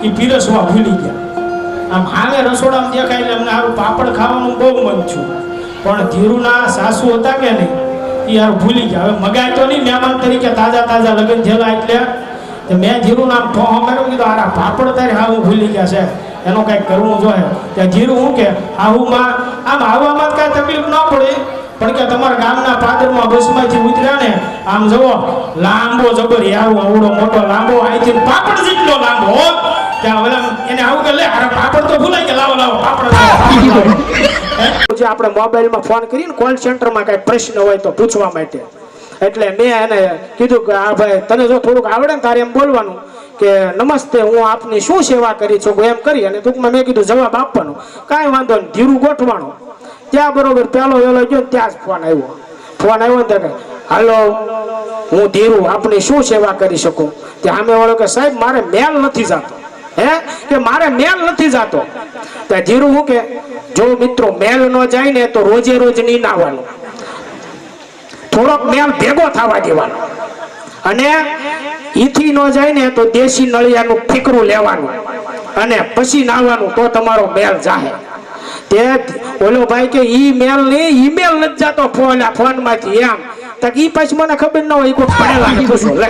એ પીરસવા ભૂલી ગયા. આમ હાવે રસોડામાં દેખાય એટલે અમને સારું પાપડ ખાવાનું બહુ મન છું, પણ ધીરુના સાસુ હતા કે નહીં એ યાર ભૂલી ગયા. હવે મગાય તો નહીં, મહેમાન તરીકે તાજા તાજા લગ્ન થયેલા એટલે મેં ધીરુના આમ ઠોહો કર્યો, કીધું આરા પાપડ તારી હાવું ભૂલી ગયા છે, એનો કંઈક કરવું જોઈએ. ત્યાં ધીરુ શું કે હાહુમાં આમ આવવામાં જ કાંઈ તકલીફ ન પડે, પણ કે તમારા ગામના પાદરમાં બસમાંથી ઉતર્યા ને આમ જવો લાંબો જબર આવું અવડો મોટો લાંબો અહીંથી પાપડ જેટલો લાંબો ત્યાં ઓલા એને આવું કે લે અરે પાપડ તો ભૂલાઈ ગયા, લાવો લાવો પાપડ જે આપણે મોબાઈલમાં ફોન કરીને કોલ સેન્ટરમાં કઈ પ્રશ્ન હોય તો પૂછવા માટે, એટલે મેં એને કીધું કે આ ભાઈ તને જો થોડુંક આવડે ને તારે એમ બોલવાનું કે નમસ્તે હું આપની શું સેવા કરી છું એમ કરી, અને ટૂંકમાં મેં કીધું જવાબ આપવાનો, કાંઈ વાંધો નહીં ધીરું ગોઠવાનો. ત્યાં બરોબર પહેલો વેલો ગયો ત્યાં જ ફોન આવ્યો ને ત્યાં હાલો હું ધીરુ આપની શું સેવા કરી શકું. ત્યાં સામે વાળો કે સાહેબ મારે મેલ નથી જાતો, કે મારે મેલ નથી જાતો. ત્યાં ધીરુ શું કે જો મિત્રો મેલ ન જાય ને તો રોજે રોજ નહીં નાવાનું, થોડોક મેલ ભેગો થવા દેવાનો, અને ઈથી ન જાય ને તો દેશી નળિયાનું ફીકરું લેવાનું અને પછી નાવાનું, તો તમારો મેલ જાહે. તે ઓલો ભાઈ કે ઈ મેલ નહીં, ઈમેલ નથી જાતો ફોન માંથી એમ. તક ઈ પછી મને ખબર ન હોય કોઈ પડેલા ને પૂછો લે